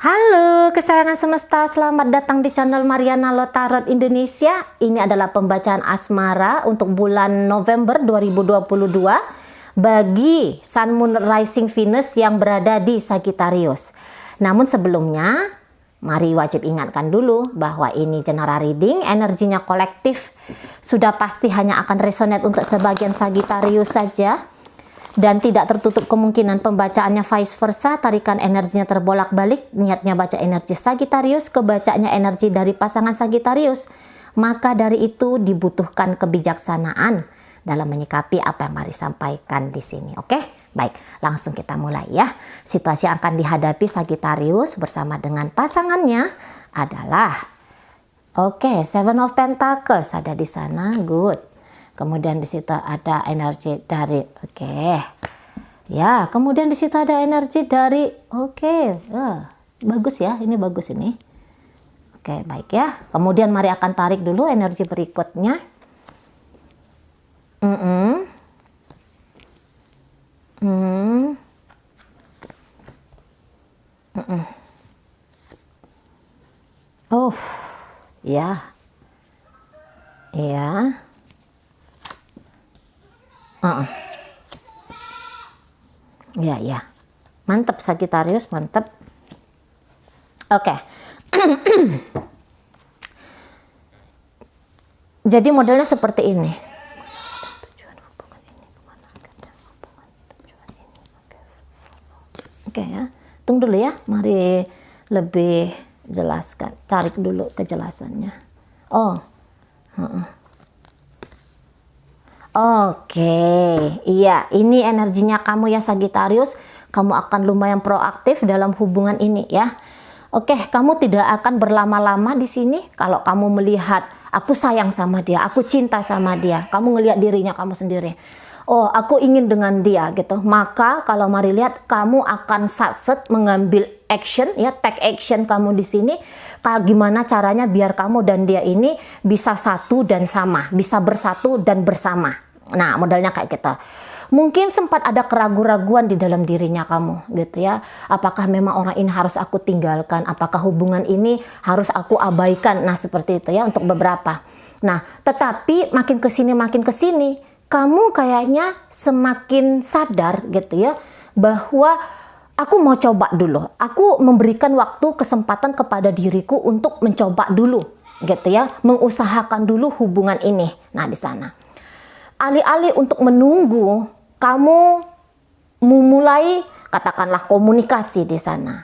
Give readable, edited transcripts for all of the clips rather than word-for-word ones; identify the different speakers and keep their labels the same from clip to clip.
Speaker 1: Halo kesayangan semesta, selamat datang di channel Mariana Lotarot Indonesia. Ini adalah pembacaan asmara untuk bulan November 2022 bagi Sun Moon Rising Venus yang berada di Sagittarius. Namun sebelumnya, mari wajib ingatkan dulu bahwa ini general reading, energinya kolektif, sudah pasti hanya akan resonate untuk sebagian Sagittarius saja. Dan tidak tertutup kemungkinan pembacaannya vice versa, tarikan energinya terbolak-balik, niatnya baca energi Sagittarius, kebacanya energi dari pasangan Sagittarius. Maka dari itu dibutuhkan kebijaksanaan dalam menyikapi apa yang mari sampaikan di sini. Oke, baik, langsung kita mulai ya. Situasi yang akan dihadapi Sagittarius bersama dengan pasangannya adalah, Seven of Pentacles ada di sana, good. Kemudian di situ ada energi dari ya, kemudian di situ ada energi dari bagus ya, ini bagus ini. Baik ya. Kemudian mari akan tarik dulu energi berikutnya. Ya. Ya. Ya, mantap Sagittarius, mantap. Jadi modelnya seperti ini. Ya, tunggu dulu ya, mari lebih jelaskan, cari dulu kejelasannya. Iya, ini energinya kamu ya Sagittarius. Kamu akan lumayan proaktif dalam hubungan ini ya. Kamu tidak akan berlama-lama di sini. Kalau kamu melihat, aku sayang sama dia, aku cinta sama dia. Kamu ngelihat dirinya kamu sendiri. Aku ingin dengan dia gitu. Maka kalau mari lihat, kamu akan satset mengambil action ya, take action kamu di sini. Gimana caranya biar kamu dan dia ini bisa satu dan sama, bisa bersatu dan bersama. Nah, modalnya kayak gitu. Mungkin sempat ada keraguan-raguan di dalam dirinya kamu gitu ya. Apakah memang orang ini harus aku tinggalkan? Apakah hubungan ini harus aku abaikan? Nah, seperti itu ya untuk beberapa. Nah, tetapi makin kesini, kamu kayaknya semakin sadar gitu ya, bahwa aku mau coba dulu. Aku memberikan waktu kesempatan kepada diriku untuk mencoba dulu gitu ya, mengusahakan dulu hubungan ini. Nah, di sana. Alih-alih untuk menunggu, kamu memulai katakanlah komunikasi di sana.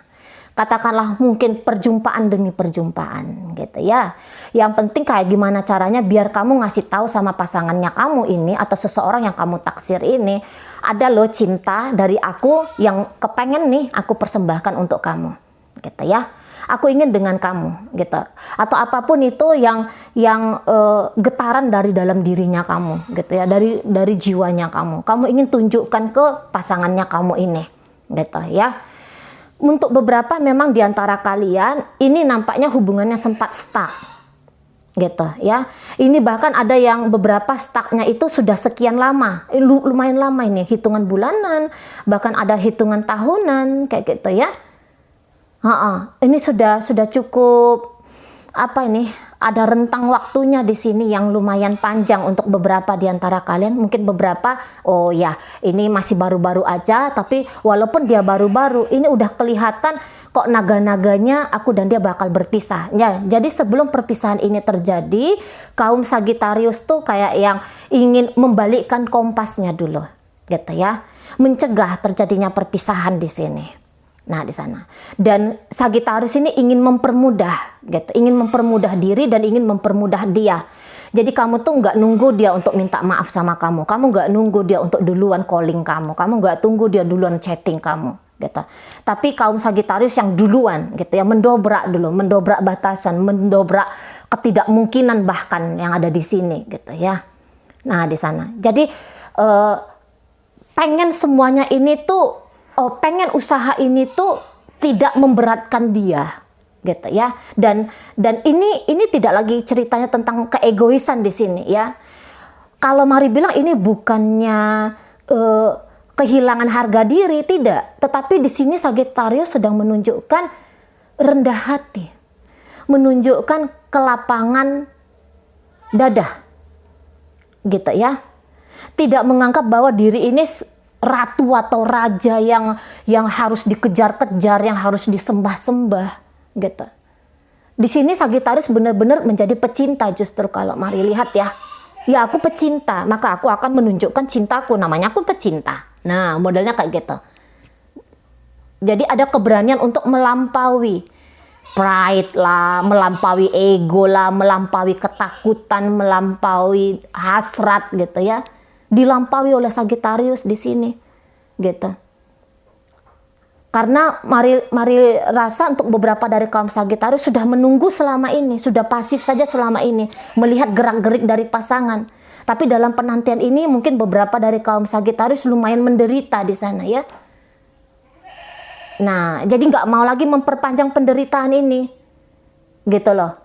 Speaker 1: Katakanlah mungkin perjumpaan demi perjumpaan gitu ya. Yang penting kayak gimana caranya biar kamu ngasih tahu sama pasangannya kamu ini atau seseorang yang kamu taksir ini, ada loh cinta dari aku yang kepengen nih aku persembahkan untuk kamu gitu ya. Aku ingin dengan kamu gitu. Atau apapun itu yang getaran dari dalam dirinya kamu gitu ya, dari jiwanya kamu. Kamu ingin tunjukkan ke pasangannya kamu ini gitu ya. Untuk beberapa memang diantara kalian ini nampaknya hubungannya sempat stuck gitu ya. Ini bahkan ada yang beberapa stucknya itu sudah sekian lama, lumayan lama ini, hitungan bulanan, bahkan ada hitungan tahunan kayak gitu ya. Ini sudah cukup ada rentang waktunya di sini yang lumayan panjang untuk beberapa di antara kalian. Mungkin beberapa, ini masih baru-baru aja, tapi walaupun dia baru-baru, ini udah kelihatan kok naga-naganya aku dan dia bakal berpisah. Ya, jadi sebelum perpisahan ini terjadi, kaum Sagittarius tuh kayak yang ingin membalikkan kompasnya dulu, gitu ya, mencegah terjadinya perpisahan di sini. Nah, di sana. Dan Sagittarius ini ingin mempermudah gitu, ingin mempermudah diri dan ingin mempermudah dia. Jadi kamu tuh nggak nunggu dia untuk minta maaf sama kamu. Kamu nggak nunggu dia untuk duluan calling kamu. Kamu nggak tunggu dia duluan chatting kamu gitu. Tapi kaum Sagittarius yang duluan gitu ya, mendobrak dulu, mendobrak batasan, mendobrak ketidakmungkinan bahkan yang ada di sini gitu ya. Nah, di sana. Jadi pengen semuanya ini tuh pengen usaha ini tuh tidak memberatkan dia gitu ya, dan ini tidak lagi ceritanya tentang keegoisan di sini ya. Kalau mari bilang ini bukannya kehilangan harga diri, tidak, tetapi di sini Sagittarius sedang menunjukkan rendah hati, menunjukkan kelapangan dada, gitu ya. Tidak menganggap bahwa diri ini ratu atau raja yang harus dikejar-kejar, yang harus disembah-sembah, gitu. Di sini Sagittarius benar-benar menjadi pecinta justru kalau mari lihat ya. Ya aku pecinta, maka aku akan menunjukkan cintaku, namanya aku pecinta. Nah modelnya kayak gitu. Jadi ada keberanian untuk melampaui pride lah, melampaui ego lah, melampaui ketakutan, melampaui hasrat gitu ya. Dilampaui oleh Sagittarius di sini, gitu. Karena mari rasa untuk beberapa dari kaum Sagittarius sudah menunggu selama ini, sudah pasif saja selama ini, melihat gerak-gerik dari pasangan. Tapi dalam penantian ini mungkin beberapa dari kaum Sagittarius lumayan menderita di sana ya. Nah, jadi nggak mau lagi memperpanjang penderitaan ini, gitu loh.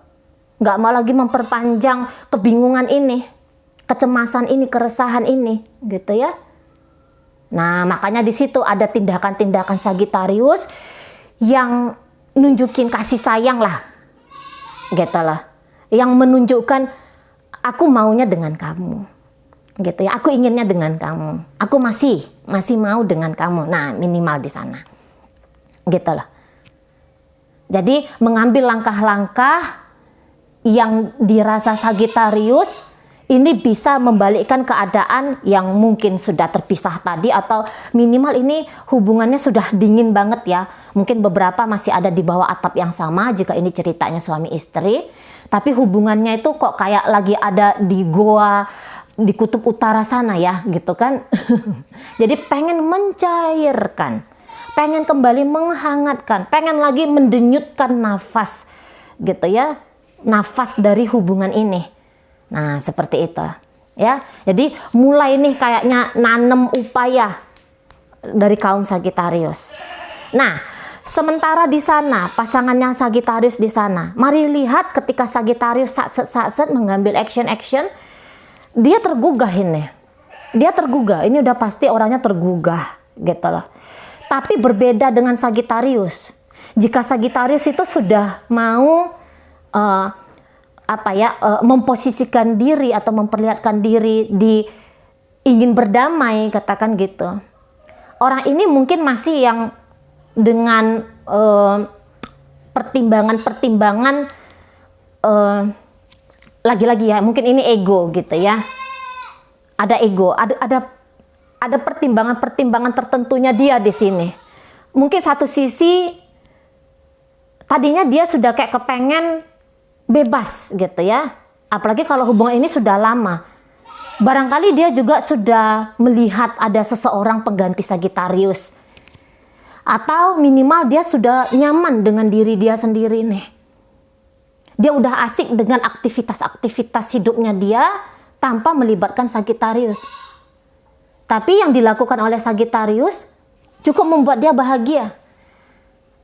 Speaker 1: Nggak mau lagi memperpanjang kebingungan ini, kecemasan ini, keresahan ini, gitu ya. Nah, makanya di situ ada tindakan-tindakan Sagittarius yang nunjukin kasih sayang lah, gitu loh. Yang menunjukkan aku maunya dengan kamu, gitu ya. Aku inginnya dengan kamu. Aku masih mau dengan kamu. Nah, minimal di sana, gitu loh. Jadi mengambil langkah-langkah yang dirasa Sagittarius ini bisa membalikkan keadaan yang mungkin sudah terpisah tadi, atau minimal ini hubungannya sudah dingin banget ya. Mungkin beberapa masih ada di bawah atap yang sama jika ini ceritanya suami istri. Tapi hubungannya itu kok kayak lagi ada di goa di kutub utara sana ya gitu kan. Jadi pengen mencairkan, pengen kembali menghangatkan, pengen lagi mendenyutkan nafas gitu ya. Nafas dari hubungan ini. Nah, seperti itu ya. Jadi mulai nih kayaknya nanem upaya dari kaum Sagittarius. Nah, sementara di sana pasangannya Sagittarius di sana, mari lihat ketika Sagittarius saat mengambil action, dia tergugah ini. Dia tergugah, ini udah pasti orangnya tergugah gitu loh. Tapi berbeda dengan Sagittarius. Jika Sagittarius itu sudah mau memposisikan diri atau memperlihatkan diri di ingin berdamai, katakan gitu. Orang ini mungkin masih yang dengan pertimbangan lagi-lagi ya, mungkin ini ego gitu ya. Ada ego, ada pertimbangan tertentunya dia di sini. Mungkin satu sisi tadinya dia sudah kayak kepengen bebas gitu ya. Apalagi kalau hubungan ini sudah lama. Barangkali dia juga sudah melihat ada seseorang pengganti Sagittarius. Atau minimal dia sudah nyaman dengan diri dia sendiri nih. Dia udah asik dengan aktivitas hidupnya dia tanpa melibatkan Sagittarius. Tapi yang dilakukan oleh Sagittarius cukup membuat dia bahagia.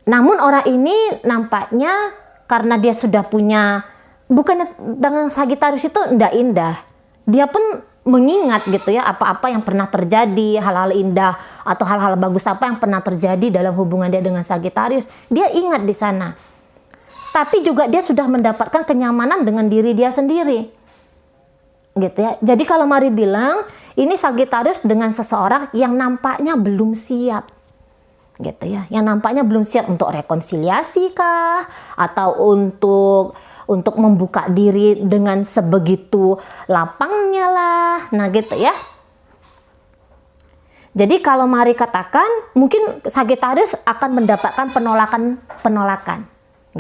Speaker 1: Namun orang ini nampaknya karena dia sudah punya, bukannya dengan Sagittarius itu ndak indah. Dia pun mengingat gitu ya apa-apa yang pernah terjadi, hal-hal indah atau hal-hal bagus apa yang pernah terjadi dalam hubungan dia dengan Sagittarius. Dia ingat di sana. Tapi juga dia sudah mendapatkan kenyamanan dengan diri dia sendiri. Gitu ya. Jadi kalau mari bilang, ini Sagittarius dengan seseorang yang nampaknya belum siap. Gitu ya, yang nampaknya belum siap untuk rekonsiliasi kah, atau untuk membuka diri dengan sebegitu lapangnya lah. Nah gitu ya. Jadi kalau mari katakan mungkin Sagittarius akan mendapatkan penolakan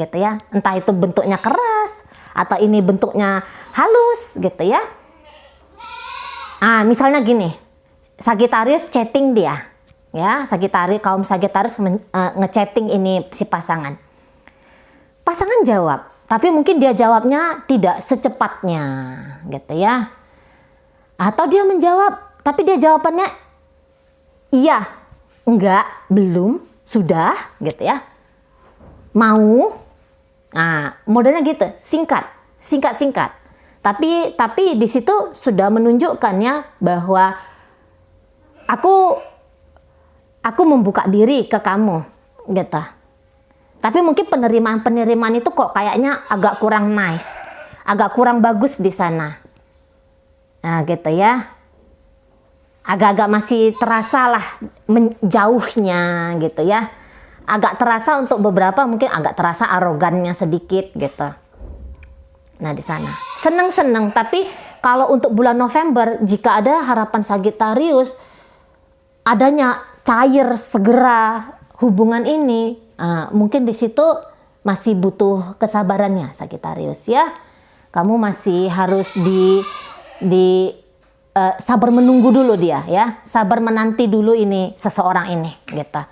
Speaker 1: gitu ya, entah itu bentuknya keras atau ini bentuknya halus gitu ya. Misalnya gini, Sagittarius chatting dia ya, kaum Sagittarius ngechatting ini si pasangan jawab, tapi mungkin dia jawabnya tidak secepatnya gitu ya, atau dia menjawab tapi dia jawabannya iya, enggak, belum, sudah gitu ya, mau. Nah modelnya gitu, singkat, tapi di situ sudah menunjukkannya bahwa aku membuka diri ke kamu gitu. Tapi mungkin penerimaan itu kok kayaknya agak kurang nice, agak kurang bagus di sana. Nah gitu ya, agak-agak masih terasa lah menjauhnya gitu ya. Agak terasa untuk beberapa, mungkin agak terasa arogannya sedikit gitu. Nah di sana seneng-seneng, tapi kalau untuk bulan November, jika ada harapan Sagittarius adanya cair segera hubungan ini, mungkin di situ masih butuh kesabarannya Sagittarius ya. Kamu masih harus sabar menunggu dulu dia ya, sabar menanti dulu ini seseorang ini gitu.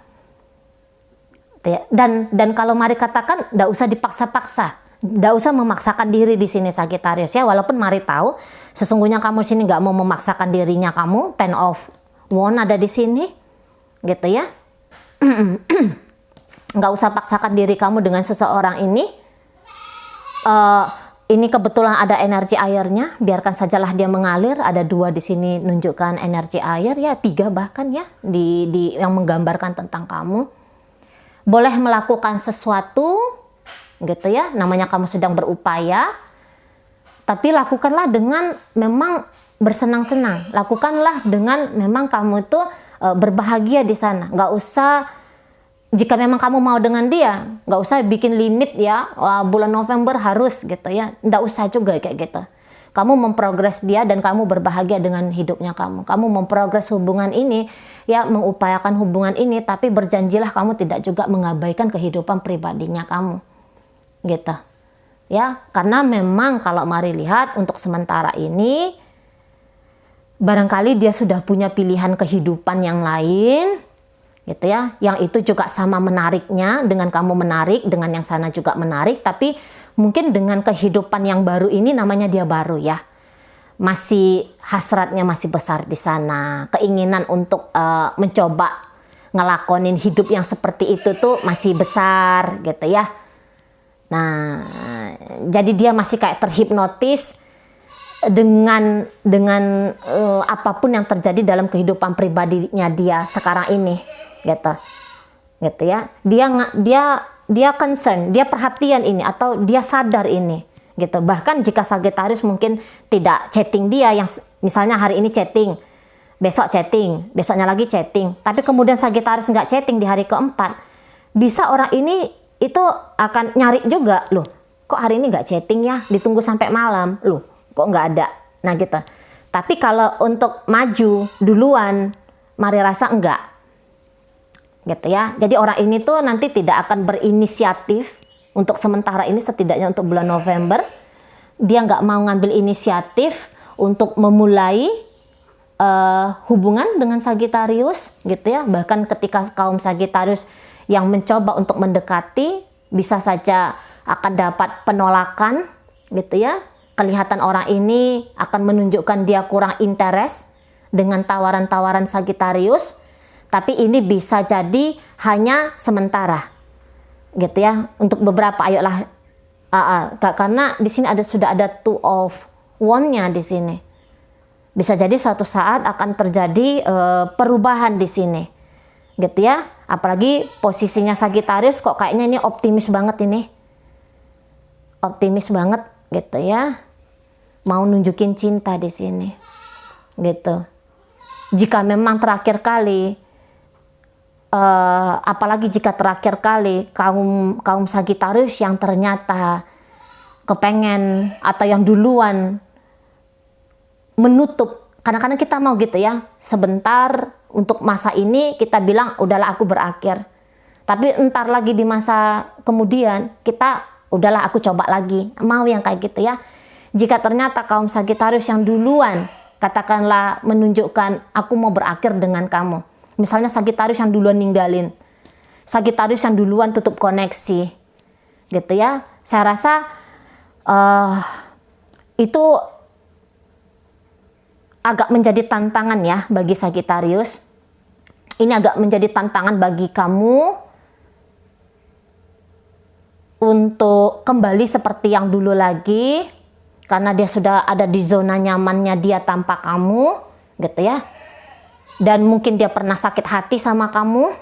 Speaker 1: Dan kalau mari katakan, nggak usah dipaksa-paksa, nggak usah memaksakan diri di sini Sagittarius ya. Walaupun mari tahu sesungguhnya kamu di sini nggak mau memaksakan dirinya kamu. Ten of Wands ada di sini gitu ya. Nggak usah paksakan diri kamu dengan seseorang ini. Ini kebetulan ada energi airnya, biarkan sajalah dia mengalir. Ada 2 di sini nunjukkan energi air ya, 3 bahkan ya di yang menggambarkan tentang kamu. Boleh melakukan sesuatu gitu ya, namanya kamu sedang berupaya, tapi lakukanlah dengan memang bersenang-senang, lakukanlah dengan memang kamu itu berbahagia di sana. Nggak usah, jika memang kamu mau dengan dia, nggak usah bikin limit ya, bulan November harus gitu ya, nggak usah juga kayak gitu. Kamu memprogres dia dan kamu berbahagia dengan hidupnya kamu. Kamu memprogres hubungan ini, ya mengupayakan hubungan ini, tapi berjanjilah kamu tidak juga mengabaikan kehidupan pribadinya kamu. Gitu. Ya, karena memang kalau mari lihat untuk sementara ini, barangkali dia sudah punya pilihan kehidupan yang lain, gitu ya, yang itu juga sama menariknya, dengan kamu menarik, dengan yang sana juga menarik, tapi mungkin dengan kehidupan yang baru ini, namanya dia baru ya, masih hasratnya masih besar di sana, keinginan untuk mencoba ngelakonin hidup yang seperti itu tuh masih besar gitu ya. Nah, jadi dia masih kayak terhipnotis dengan apapun yang terjadi dalam kehidupan pribadinya dia sekarang ini gitu ya. Dia concern, dia perhatian ini, atau dia sadar ini gitu. Bahkan jika Sagittarius mungkin tidak chatting dia, yang misalnya hari ini chatting, besok chatting, besoknya lagi chatting, tapi kemudian Sagittarius nggak chatting di hari keempat, bisa orang ini itu akan nyari juga, loh kok hari ini nggak chatting ya, ditunggu sampai malam, loh kok nggak ada. Nah gitu. Tapi kalau untuk maju duluan, mari rasa enggak gitu ya. Jadi orang ini tuh nanti tidak akan berinisiatif untuk sementara ini, setidaknya untuk bulan November. Dia nggak mau ngambil inisiatif untuk memulai hubungan dengan Sagittarius gitu ya. Bahkan ketika kaum Sagittarius yang mencoba untuk mendekati, bisa saja akan dapat penolakan gitu ya. Kelihatan orang ini akan menunjukkan dia kurang interest dengan tawaran-tawaran Sagittarius. Tapi ini bisa jadi hanya sementara, gitu ya. Untuk beberapa, ayolah, karena di sini sudah ada 2 of Wands-nya di sini. Bisa jadi suatu saat akan terjadi perubahan di sini, gitu ya. Apalagi posisinya Sagittarius kok kayaknya ini optimis banget ini, optimis banget, gitu ya. Mau nunjukin cinta di sini, gitu. Jika memang terakhir kali, apalagi jika terakhir kali kaum Sagittarius yang ternyata kepengen atau yang duluan menutup, kadang-kadang kita mau gitu ya, sebentar untuk masa ini kita bilang udahlah aku berakhir, tapi entar lagi di masa kemudian kita udahlah aku coba lagi, mau yang kayak gitu ya. Jika ternyata kaum Sagittarius yang duluan katakanlah menunjukkan aku mau berakhir dengan kamu, misalnya Sagittarius yang duluan ninggalin, Sagittarius yang duluan tutup koneksi, gitu ya. Saya rasa itu agak menjadi tantangan ya bagi Sagittarius. Ini agak menjadi tantangan bagi kamu untuk kembali seperti yang dulu lagi, karena dia sudah ada di zona nyamannya dia tanpa kamu, gitu ya. Dan mungkin dia pernah sakit hati sama kamu.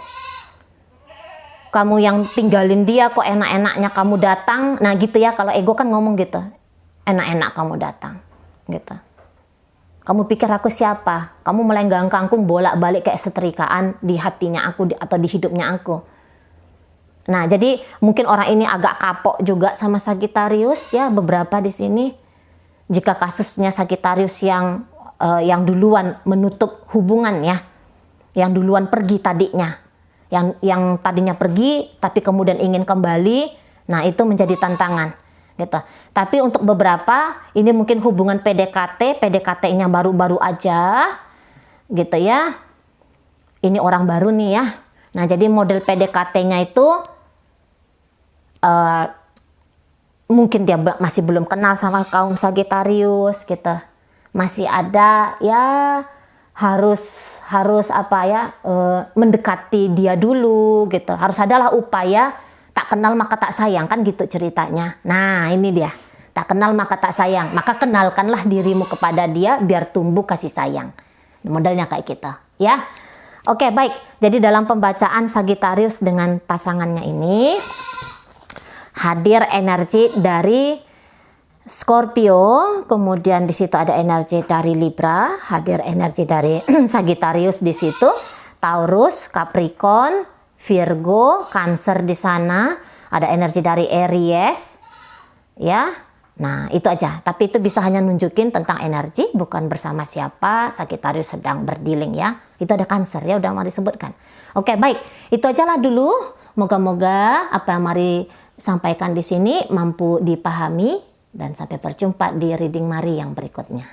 Speaker 1: kamu yang tinggalin dia, kok enak-enaknya kamu datang. Nah gitu ya, kalau ego kan ngomong gitu, enak-enak kamu datang gitu. Kamu pikir aku siapa? Kamu melenggang kangkung bolak-balik kayak setrikaan di hatinya aku atau di hidupnya aku. Nah, jadi mungkin orang ini agak kapok juga sama Sagittarius ya, beberapa di sini. Jika kasusnya Sagittarius yang duluan menutup hubungan ya, yang duluan pergi tadinya, yang tadinya pergi tapi kemudian ingin kembali, nah itu menjadi tantangan gitu. Tapi untuk beberapa ini mungkin hubungan PDKT-nya baru-baru aja gitu ya. Ini orang baru nih ya. Nah, jadi model PDKT-nya itu mungkin dia masih belum kenal sama kaum Sagittarius gitu. Masih ada ya, harus apa ya, mendekati dia dulu gitu. Harus adalah upaya, tak kenal maka tak sayang kan gitu ceritanya. Nah, ini dia. Tak kenal maka tak sayang. Maka kenalkanlah dirimu kepada dia biar tumbuh kasih sayang. Modelnya kayak gitu ya. Oke, baik. Jadi dalam pembacaan Sagittarius dengan pasangannya ini hadir energi dari Scorpio, kemudian di situ ada energi dari Libra, hadir energi dari Sagittarius di situ, Taurus, Capricorn, Virgo, Cancer di sana, ada energi dari Aries, ya. Nah itu aja, tapi itu bisa hanya nunjukin tentang energi, bukan bersama siapa Sagittarius sedang berdealing ya. Itu ada Cancer ya, udah mari sebutkan. Oke, baik, itu aja lah dulu. Moga-moga apa yang mari sampaikan di sini mampu dipahami, dan sampai berjumpa di reading Mari yang berikutnya.